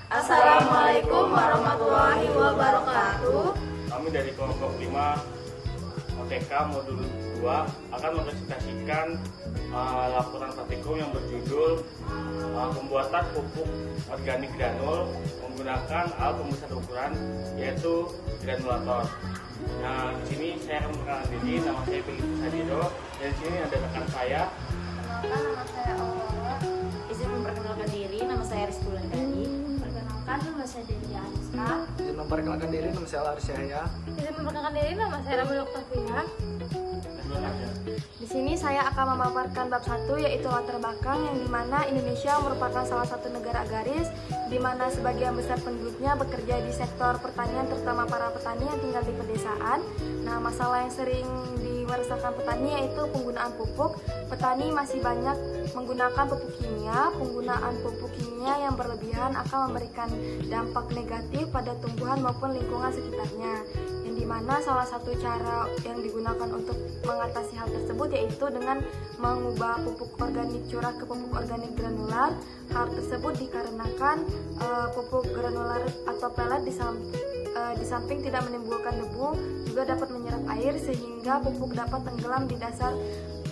Assalamualaikum warahmatullahi wabarakatuh. Kami dari kelompok 5 OTK modul 2 akan mempresentasikan laporan praktikum yang berjudul pembuatan pupuk organik granul menggunakan alat pembesar ukuran, yaitu granulator. Nah, di sini saya akan memperkenalkan diri. Nama saya Filipi Sadiro, dan di sini ada rekan saya. Perkenalkan, nama saya Aurora. Izin memperkenalkan diri, nama saya Rizky Wulandari. Perkenalkan, nama saya Delia Aniska. Izin memperkenalkan diri, nama saya Laris Yahya. Izin memperkenalkan diri, nama saya Rabi Oktavia. Di sini saya akan memaparkan bab 1, yaitu latar belakang, yang dimana Indonesia merupakan salah satu negara agraris di mana sebagian besar penduduknya bekerja di sektor pertanian, terutama para petani yang tinggal di pedesaan. Nah, masalah yang sering dirasakan petani yaitu penggunaan pupuk. Petani masih banyak menggunakan pupuk kimia. Penggunaan pupuk kimia yang berlebihan akan memberikan dampak negatif pada tumbuhan maupun lingkungan sekitarnya, yang dimana salah satu cara yang digunakan untuk mengatasi hal tersebut yaitu dengan mengubah pupuk organik curah ke pupuk organik granular. Hal tersebut dikarenakan pupuk granular atau pelet di samping tidak menimbulkan debu, juga dapat menyerap air sehingga pupuk dapat tenggelam di dasar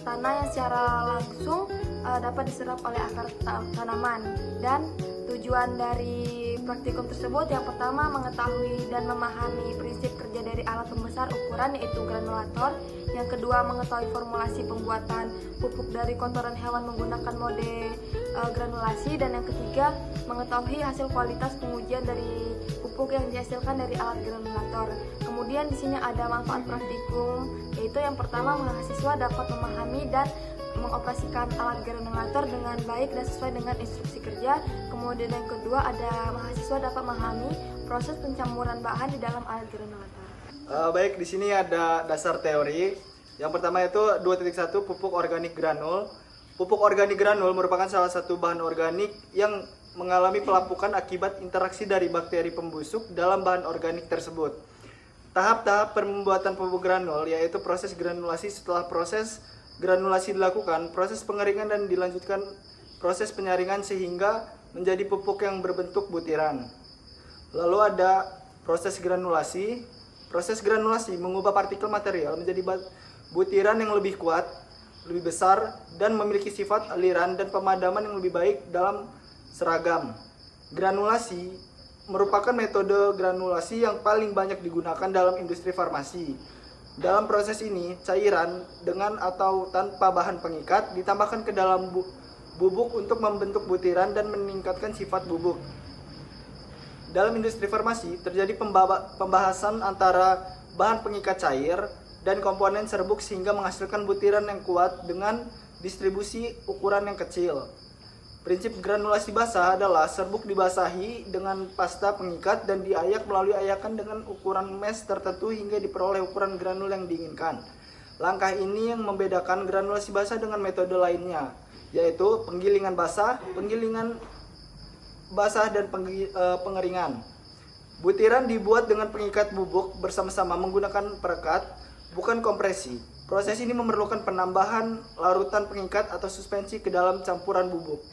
tanah yang secara langsung dapat diserap oleh akar tanaman. Dan tujuan dari praktikum tersebut yang pertama mengetahui dan memahami prinsip kerja dari alat pembesar ukuran yaitu granulator. Yang kedua mengetahui formulasi pembuatan pupuk dari kotoran hewan menggunakan mode granulasi. Dan yang ketiga mengetahui hasil kualitas pengujian dari pupuk yang dihasilkan dari alat granulator. Kemudian di sini ada manfaat praktikum, yaitu yang pertama mahasiswa dapat memahami dan mengoperasikan alat granulator dengan baik dan sesuai dengan instruksi kerja. Kemudian yang kedua ada mahasiswa dapat memahami proses pencampuran bahan di dalam alat granulator. Baik, di sini ada dasar teori. Yang pertama itu 2.1 pupuk organik granul. Pupuk organik granul merupakan salah satu bahan organik yang mengalami pelapukan akibat interaksi dari bakteri pembusuk dalam bahan organik tersebut. Tahap-tahap pembuatan pupuk granul yaitu proses granulasi. Setelah proses granulasi dilakukan, proses pengeringan dan dilanjutkan proses penyaringan sehingga menjadi pupuk yang berbentuk butiran. Lalu ada proses granulasi. Proses granulasi mengubah partikel material menjadi butiran yang lebih kuat, lebih besar, dan memiliki sifat aliran dan pemadaman yang lebih baik dalam seragam. Granulasi merupakan metode granulasi yang paling banyak digunakan dalam industri farmasi. Dalam proses ini, cairan dengan atau tanpa bahan pengikat ditambahkan ke dalam bubuk untuk membentuk butiran dan meningkatkan sifat bubuk. Dalam industri farmasi, terjadi pembahasan antara bahan pengikat cair dan komponen serbuk sehingga menghasilkan butiran yang kuat dengan distribusi ukuran yang kecil. Prinsip granulasi basah adalah serbuk dibasahi dengan pasta pengikat dan diayak melalui ayakan dengan ukuran mesh tertentu hingga diperoleh ukuran granul yang diinginkan. Langkah ini yang membedakan granulasi basah dengan metode lainnya, yaitu penggilingan basah dan pengeringan. Butiran dibuat dengan pengikat bubuk bersama-sama menggunakan perekat, bukan kompresi. Proses ini memerlukan penambahan larutan pengikat atau suspensi ke dalam campuran bubuk.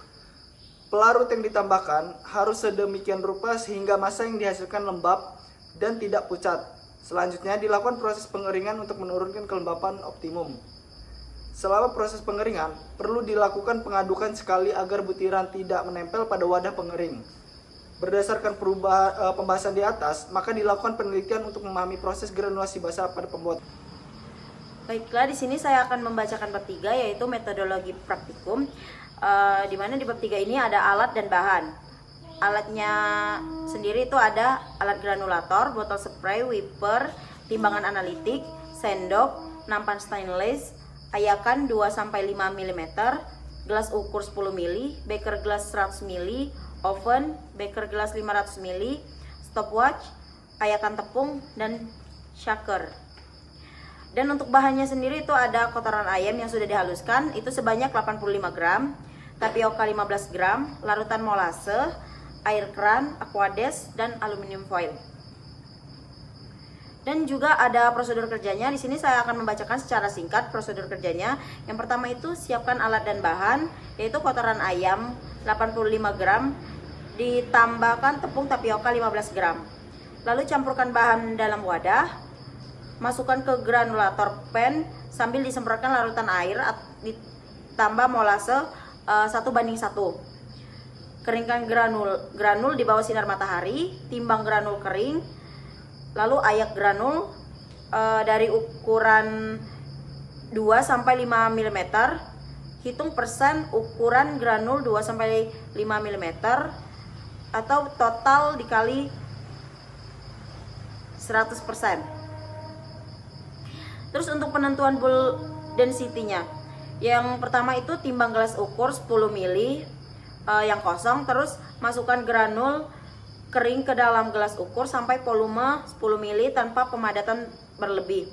Pelarut yang ditambahkan harus sedemikian rupa sehingga massa yang dihasilkan lembab dan tidak pucat. Selanjutnya dilakukan proses pengeringan untuk menurunkan kelembapan optimum. Selama proses pengeringan, perlu dilakukan pengadukan sekali agar butiran tidak menempel pada wadah pengering. Berdasarkan pembahasan di atas, maka dilakukan penelitian untuk memahami proses granulasi basah pada pembuatan. Baiklah, di sini saya akan membacakan bab 3 yaitu metodologi praktikum. Di mana di bab 3 ini ada alat dan bahan. Alatnya sendiri itu ada alat granulator, botol spray, wiper, timbangan analitik, sendok, nampan stainless, ayakan 2-5 mm, gelas ukur 10 ml, beker gelas 100 ml, oven, beker gelas 500 ml, stopwatch, ayakan tepung, dan shaker. Dan untuk bahannya sendiri itu ada kotoran ayam yang sudah dihaluskan, itu sebanyak 85 gram, tapioka 15 gram, larutan molase, air keran, aquades, dan aluminium foil. Dan juga ada prosedur kerjanya. Di sini saya akan membacakan secara singkat prosedur kerjanya. Yang pertama itu siapkan alat dan bahan, yaitu kotoran ayam 85 gram ditambahkan tepung tapioka 15 gram. Lalu campurkan bahan dalam wadah, masukkan ke granulator pen sambil disemprotkan larutan air ditambah molase 1:1. Keringkan granul di bawah sinar matahari, timbang granul kering, lalu ayak granul dari ukuran 2-5 mm. Hitung persen ukuran granul 2-5 mm atau total dikali 100%. Terus untuk penentuan bulk density-nya, yang pertama itu timbang gelas ukur 10 ml yang kosong, terus masukkan granul kering ke dalam gelas ukur sampai volume 10 ml tanpa pemadatan berlebih.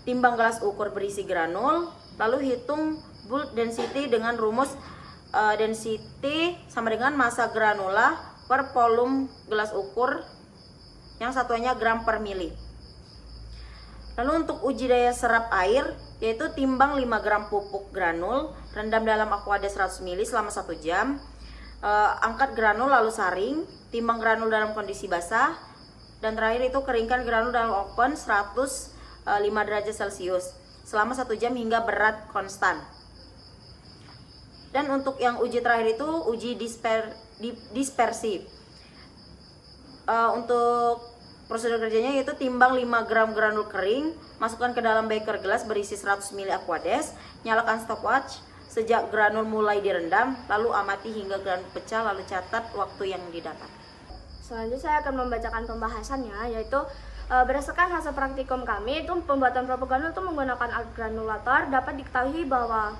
Timbang gelas ukur berisi granul, lalu hitung bulk density dengan rumus density sama dengan massa granula per volume gelas ukur yang satuannya gram per mili. Lalu untuk uji daya serap air, yaitu timbang 5 gram pupuk granul, rendam dalam aqua-D 100 ml selama 1 jam, angkat granul lalu saring, timbang granul dalam kondisi basah, dan terakhir itu keringkan granul dalam oven 105 derajat Celcius selama 1 jam hingga berat konstan. Dan untuk yang uji terakhir itu uji dispersi. Untuk prosedur kerjanya yaitu timbang 5 gram granul kering, masukkan ke dalam beker gelas berisi 100 ml aquades, nyalakan stopwatch sejak granul mulai direndam, lalu amati hingga granul pecah, lalu catat waktu yang didapat. Selanjutnya saya akan membacakan pembahasannya, yaitu berdasarkan hasil praktikum kami, itu pembuatan pupuk granul itu menggunakan alat granulator. Dapat diketahui bahwa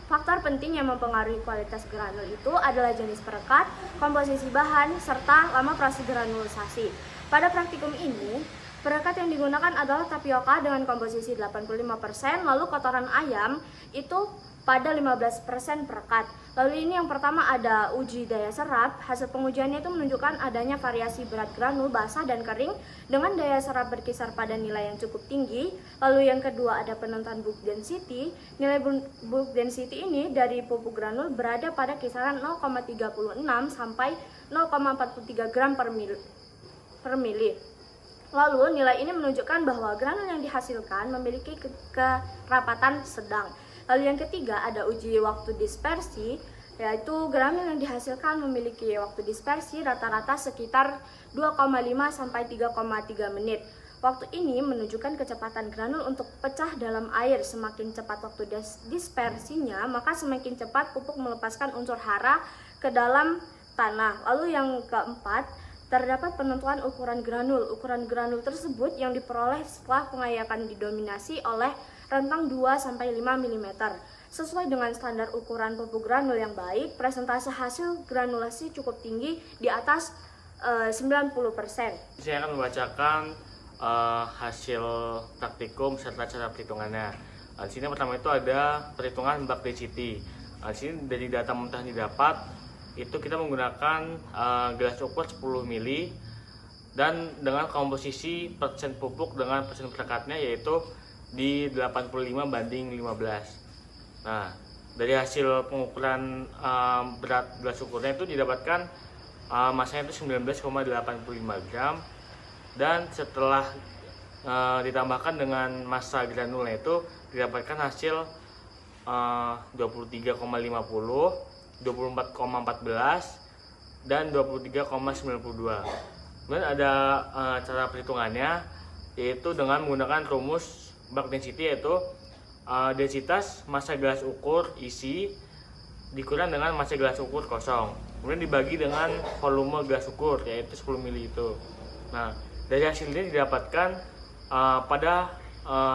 faktor penting yang mempengaruhi kualitas granul itu adalah jenis perekat, komposisi bahan, serta lama proses granulisasi. Pada praktikum ini, perekat yang digunakan adalah tapioka dengan komposisi 85%, lalu kotoran ayam itu pada 15% perekat. Lalu ini yang pertama ada uji daya serap. Hasil pengujiannya itu menunjukkan adanya variasi berat granul basah dan kering dengan daya serap berkisar pada nilai yang cukup tinggi. Lalu yang kedua ada penentuan bulk density. Nilai bulk density ini dari pupuk granul berada pada kisaran 0,36 sampai 0,43 gram per mili. Lalu nilai ini menunjukkan bahwa granul yang dihasilkan memiliki kerapatan sedang. Lalu yang ketiga ada uji waktu dispersi, yaitu granul yang dihasilkan memiliki waktu dispersi rata-rata sekitar 2,5 sampai 3,3 menit. Waktu ini menunjukkan kecepatan granul untuk pecah dalam air. Semakin cepat waktu dispersinya, maka semakin cepat pupuk melepaskan unsur hara ke dalam tanah. Lalu yang keempat, terdapat penentuan ukuran granul. Ukuran granul tersebut yang diperoleh setelah pengayakan didominasi oleh rentang 2-5 mm. Sesuai dengan standar ukuran pupuk granul yang baik, presentase hasil granulasi cukup tinggi di atas 90%. Saya akan membacakan hasil praktikum serta cara perhitungannya. Di sini pertama itu ada perhitungan bulk density. Di sini dari data mentah yang didapat itu kita menggunakan gelas ukur 10 ml dan dengan komposisi persen pupuk dengan persen perekatnya yaitu di 85/15. Nah, dari hasil pengukuran berat gelas ukurnya itu didapatkan masanya itu 19,85 gram, dan setelah ditambahkan dengan massa granulnya itu didapatkan hasil 23,50, 24,14 dan 23,92. Kemudian ada cara perhitungannya yaitu dengan menggunakan rumus bulk density, yaitu densitas massa gelas ukur isi dikurang dengan massa gelas ukur kosong, kemudian dibagi dengan volume gelas ukur yaitu 10 ml itu. Nah, dari hasil ini didapatkan pada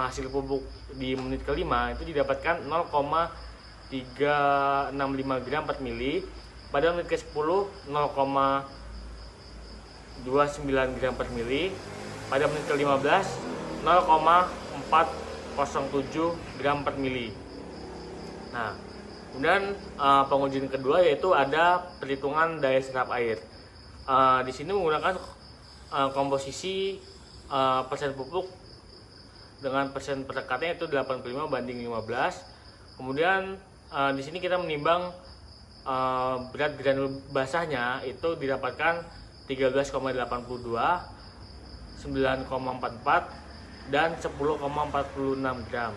hasil pupuk di menit kelima itu didapatkan 0,365 gram per mili, pada menit ke-10 0,29 gram per mili, pada menit ke-15 0,407 gram per mili. Nah, kemudian pengujian kedua yaitu ada perhitungan daya serap air. Di sini menggunakan komposisi persen pupuk dengan persen perekatnya itu 85/15. Kemudian di sini kita menimbang berat granul basahnya itu didapatkan 13,82, 9,44 dan 10,46 gram.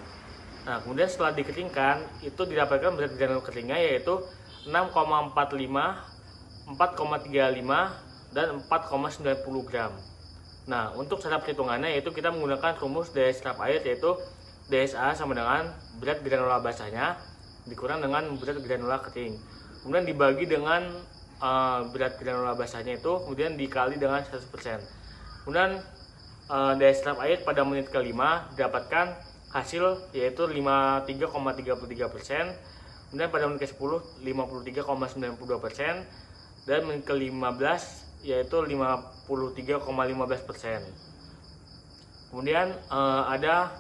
Nah, kemudian setelah dikeringkan itu didapatkan berat granul keringnya yaitu 6,45, 4,35 dan 4,90 gram. Nah, untuk cara perhitungannya yaitu kita menggunakan rumus daya serap air yaitu DSA sama dengan berat granula basahnya dikurang dengan berat granula kering. Kemudian dibagi dengan berat granula basahnya itu kemudian dikali dengan 100%. Kemudian daya serap air pada menit kelima didapatkan hasil yaitu 53,33%. Kemudian pada menit ke-10 53,92% dan menit ke-15 yaitu 53,15%. Kemudian ada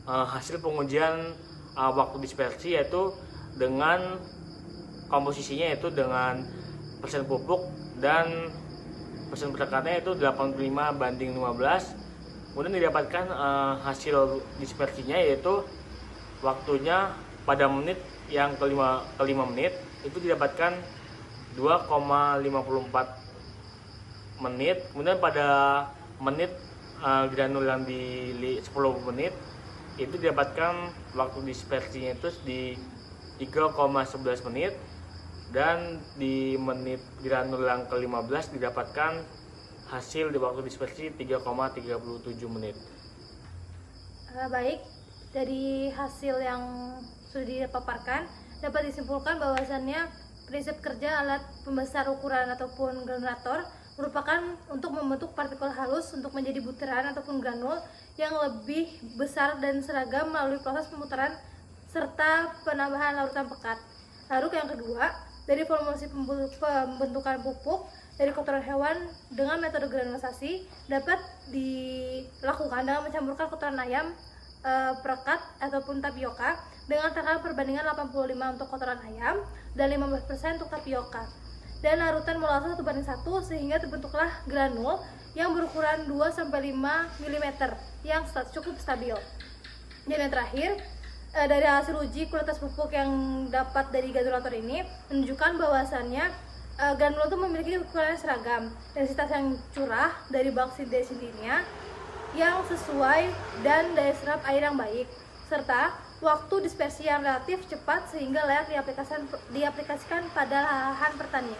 hasil pengujian waktu dispersi yaitu dengan komposisinya yaitu dengan persen pupuk dan persen pertekanannya itu 85:15. Kemudian didapatkan hasil dispersinya yaitu waktunya pada menit yang kelima menit itu didapatkan 2,54 menit. Kemudian pada menit granul yang di 10 menit itu didapatkan waktu dispersinya itu di 3,11 menit dan di menit granul yang ke-15 didapatkan hasil di waktu dispersi 3,37 menit. Baik, dari hasil yang sudah dipaparkan dapat disimpulkan bahwasannya prinsip kerja alat pembesar ukuran ataupun granulator merupakan untuk membentuk partikel halus untuk menjadi butiran ataupun granul yang lebih besar dan seragam melalui proses pemutaran serta penambahan larutan pekat. Lalu yang kedua, dari formulasi pembentukan pupuk dari kotoran hewan dengan metode granulisasi dapat dilakukan dengan mencampurkan kotoran ayam, perekat ataupun tapioka dengan takaran perbandingan 85 untuk kotoran ayam dan 15% untuk tapioka. Dan larutan molase 1:1 sehingga terbentuklah granul yang berukuran 2-5 mm yang cukup stabil. Dan yang terakhir, dari hasil uji kualitas pupuk yang dapat dari granulator ini menunjukkan bahwasannya granul itu memiliki ukuran seragam, densitas yang curah dari bakteri desintinia yang sesuai dan daya serap air yang baik, serta waktu dispersi yang relatif cepat sehingga layak diaplikasikan pada lahan pertanian.